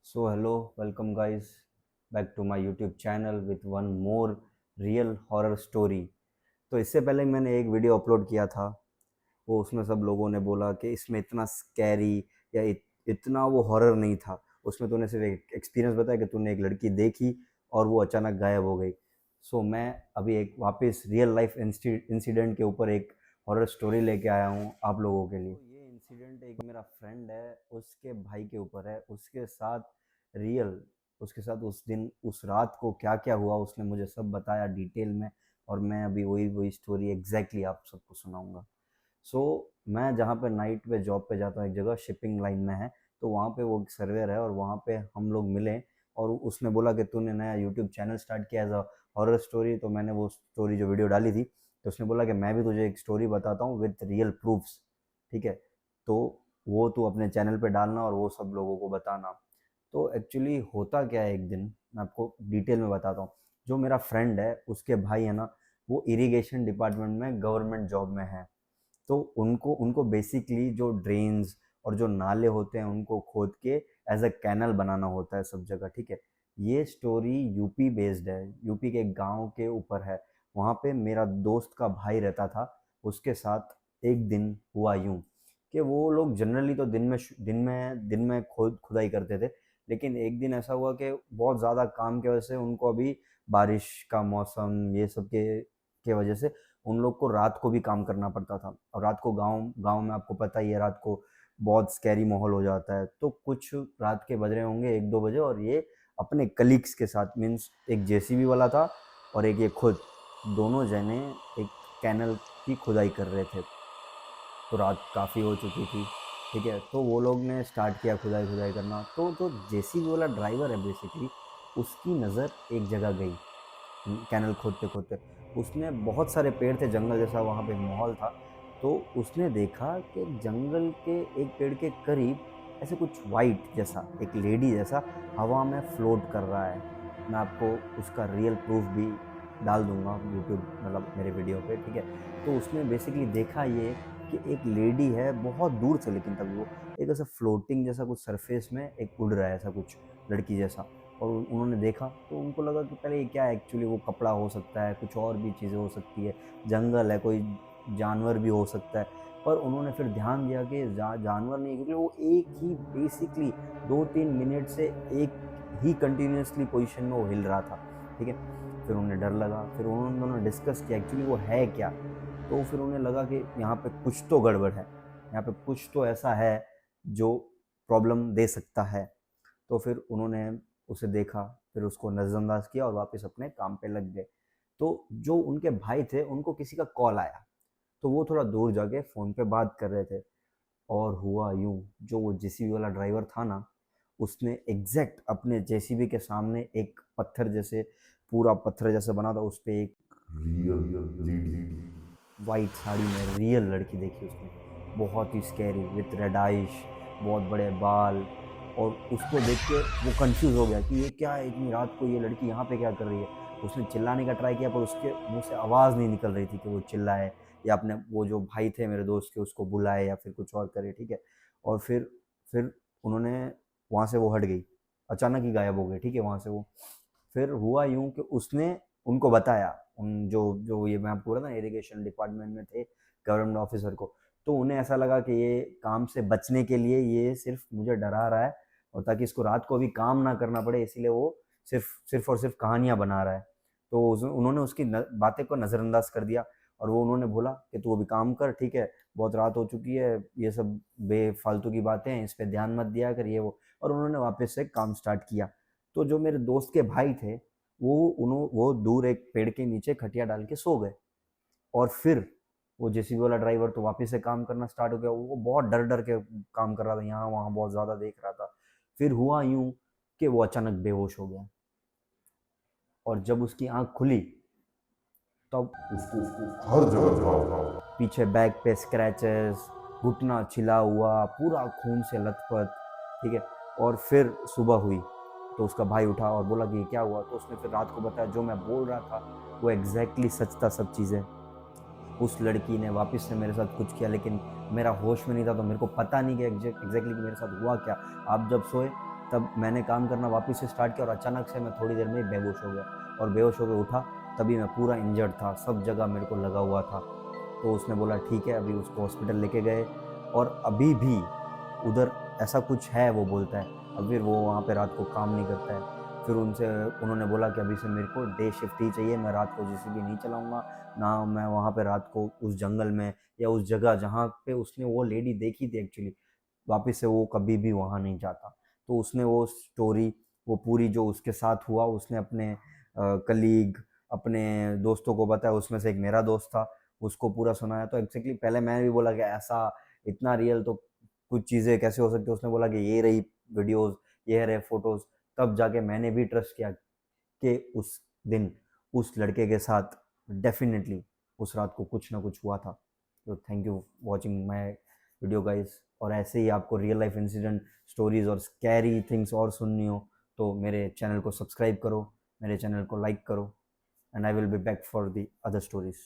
So hello, welcome guys back to my YouTube channel with one more real horror story। तो इससे पहले मैंने एक वीडियो अपलोड किया था। वो उसमें सब लोगों ने बोला कि इसमें इतना स्कैरी या इतना वो हॉरर नहीं था। उसमें तूने सिर्फ एक एक्सपीरियंस बताया कि तूने एक लड़की देखी और वो अचानक गायब हो गई। सो मैं अभी एक वापस रियल लाइफ इंसिडेंट के ऊपर एक हॉरर स्टोरी लेके आया हूँ आप लोगों के लिए। तो ये इंसिडेंट एक मेरा फ्रेंड है, उसके भाई के ऊपर है। उसके साथ रियल उसके साथ उस दिन उस रात को क्या क्या हुआ उसने मुझे सब बताया डिटेल में। और मैं अभी वही वही स्टोरी एग्जैक्टली आप सबको सुनाऊंगा। सो मैं जहाँ पे नाइट पे जॉब पे जाता हूँ, एक जगह शिपिंग लाइन में है, तो वहाँ पे वो सर्वेयर है और वहाँ पे हम लोग मिले। और उसने बोला कि तूने नया यूट्यूब चैनल स्टार्ट किया एज अ हॉरर स्टोरी। तो मैंने वो स्टोरी जो वीडियो डाली थी, तो उसने बोला कि मैं भी तुझे एक स्टोरी बताता हूँ विद रियल प्रूफ्स, ठीक है। तो वो तू अपने चैनल पे डालना और वो सब लोगों को बताना। तो एक्चुअली होता क्या है, एक दिन मैं आपको डिटेल में बताता हूँ। जो मेरा फ्रेंड है उसके भाई है ना, वो इरिगेशन डिपार्टमेंट में गवर्नमेंट जॉब में है। तो उनको उनको बेसिकली जो ड्रेन्स और जो नाले होते हैं उनको खोद के एज अ कैनल बनाना होता है सब जगह, ठीक है। ये स्टोरी यूपी बेस्ड है, यूपी के गांव के ऊपर है। वहाँ पे मेरा दोस्त का भाई रहता था। उसके साथ एक दिन हुआ यूं कि वो लोग जनरली तो दिन में खोद खुदाई करते थे। लेकिन एक दिन ऐसा हुआ कि बहुत ज़्यादा काम की वजह से उनको अभी बारिश का मौसम ये सब के वजह से उन लोग को रात को भी काम करना पड़ता था। और रात को गांव गांव में आपको पता ही है, रात को बहुत स्कैरी माहौल हो जाता है। तो कुछ रात के बज रहे होंगे 1-2 बजे, और ये अपने कलीग्स के साथ, मीन्स एक जेसीबी वाला था और एक ये खुद, दोनों जने एक कैनल की खुदाई कर रहे थे। तो रात काफ़ी हो चुकी थी, ठीक है। तो वो लोग ने स्टार्ट किया खुदाई खुदाई करना। तो जो जेसीबी वाला ड्राइवर है बेसिकली, उसकी नज़र एक जगह गई कैनल खोदते खोदते। उसने बहुत सारे पेड़ थे, जंगल जैसा वहाँ पे माहौल था। तो उसने देखा कि जंगल के एक पेड़ के करीब ऐसे कुछ वाइट जैसा, एक लेडी जैसा हवा में फ्लोट कर रहा है। मैं आपको उसका रियल प्रूफ भी डाल दूंगा यूट्यूब, मतलब मेरे वीडियो पे, ठीक है। तो उसने बेसिकली देखा ये कि एक लेडी है बहुत दूर से, लेकिन तभी वो एक ऐसा फ्लोटिंग जैसा कुछ सरफेस में एक उड़ रहा है ऐसा कुछ, लड़की जैसा। और उन्होंने देखा तो उनको लगा कि पहले ये क्या है, एक्चुअली वो कपड़ा हो सकता है, कुछ और भी चीज़ें हो सकती है, जंगल है, कोई जानवर भी हो सकता है। पर उन्होंने फिर ध्यान दिया कि जानवर नहीं है, क्योंकि वो एक ही बेसिकली 2-3 मिनट से एक ही कंटिन्यूसली पोजीशन में वो हिल रहा था, ठीक है। फिर उन्हें डर लगा, फिर उन्होंने दोनों डिस्कस किया एक्चुअली वो है क्या। तो फिर उन्हें लगा कि यहाँ पे कुछ तो गड़बड़ है, यहाँ पे कुछ तो ऐसा है जो प्रॉब्लम दे सकता है। तो फिर उन्होंने उसे देखा, फिर उसको नज़रअंदाज किया और वापस अपने काम पे लग गए। तो जो उनके भाई थे उनको किसी का कॉल आया, तो वो थोड़ा दूर जाके फ़ोन पे बात कर रहे थे। और हुआ यूं, जो वो जेसीबी वाला ड्राइवर था ना, उसने एग्जैक्ट अपने जेसीबी के सामने एक पत्थर जैसे, पूरा पत्थर जैसा बना था, उस पर एक वाइट साड़ी में रियल लड़की देखी उसने। बहुत ही स्कैरी, विथ रेड आइश, बहुत बड़े बाल। और उसको देख के वो कंफ्यूज हो गया कि ये क्या है, इतनी रात को ये लड़की यहाँ पे क्या कर रही है। उसने चिल्लाने का ट्राई किया पर उसके मुंह से आवाज़ नहीं निकल रही थी कि वो चिल्लाए या अपने वो जो भाई थे मेरे दोस्त के उसको बुलाए या फिर कुछ और करे, ठीक है। और फिर उन्होंने, वहाँ से वो हट गई, अचानक ही गायब हो गई, ठीक है, वहाँ से वो। फिर हुआ यूं कि उसने उनको बताया, उन जो जो ये मैं आपको बोला ना इरिगेशन डिपार्टमेंट में थे, गवर्नमेंट ऑफिसर को। तो उन्हें ऐसा लगा कि ये काम से बचने के लिए ये सिर्फ मुझे डरा रहा है, और ताकि इसको रात को अभी काम ना करना पड़े, इसीलिए वो सिर्फ सिर्फ और सिर्फ कहानियां बना रहा है। तो उन्होंने उसकी बातें को नज़रअंदाज कर दिया। और वो उन्होंने बोला कि तू अभी काम कर, ठीक है, बहुत रात हो चुकी है, ये सब बेफालतू की बातें हैं, इस पर ध्यान मत दिया कर, ये वो। और उन्होंने वापस से काम स्टार्ट किया। तो जो मेरे दोस्त के भाई थे, वो दूर एक पेड़ के नीचे खटिया डाल के सो गए। और फिर वो जेसीबी वाला ड्राइवर तो वापस से काम करना स्टार्ट हो गया। वो बहुत डर डर के काम कर रहा था, यहाँ वहाँ बहुत ज़्यादा देख रहा था। फिर हुआ यूं कि वो अचानक बेहोश हो गया। और जब उसकी आंख खुली, तब उसको हर जगह घाव, पीछे बैक पे स्क्रैचेस, घुटना छिला हुआ, पूरा खून से लथपथ, ठीक है। और फिर सुबह हुई तो उसका भाई उठा और बोला कि क्या हुआ। तो उसने फिर रात को बताया जो मैं बोल रहा था वो एग्जैक्टली सच था, सब चीज़ें। उस लड़की ने वापस से मेरे साथ कुछ किया, लेकिन मेरा होश में नहीं था, तो मेरे को पता नहीं कि एग्जैक्टली कि मेरे साथ हुआ क्या। आप जब सोए तब मैंने काम करना वापस से स्टार्ट किया और अचानक से मैं थोड़ी देर में ही बेहोश हो गया, और बेहोश होकर उठा तभी मैं पूरा इंजर्ड था, सब जगह मेरे को लगा हुआ था। तो उसने बोला ठीक है, अभी उसको हॉस्पिटल लेके गए, और अभी भी उधर ऐसा कुछ है, वो बोलता है। अब फिर वो वहाँ पे रात को काम नहीं करता है। फिर उन्होंने बोला कि अभी से मेरे को डे शिफ्ट ही चाहिए, मैं रात को जेसीबी नहीं चलाऊँगा, ना मैं वहाँ पे रात को उस जंगल में या उस जगह जहाँ पे उसने वो लेडी देखी थी एक्चुअली, वापस से वो कभी भी वहाँ नहीं जाता। तो उसने वो स्टोरी, वो पूरी जो उसके साथ हुआ, उसने अपने कलीग, अपने दोस्तों को बताया, उसमें से एक मेरा दोस्त था, उसको पूरा सुनाया। तो एग्जैक्टली पहले मैंने भी बोला कि ऐसा इतना रियल तो कुछ चीज़ें कैसे हो सकती है। उसने बोला कि ये रही वीडियोस, ये रहे फोटोज। तब जाके मैंने भी ट्रस्ट किया कि उस दिन उस लड़के के साथ डेफिनेटली उस रात को कुछ ना कुछ हुआ था। तो thank you watching my video guys. और ऐसे ही आपको रियल लाइफ इंसिडेंट स्टोरीज और स्कैरी थिंग्स और सुननी हो तो मेरे चैनल को सब्सक्राइब करो, मेरे चैनल को लाइक करो, and I will be back for the other stories.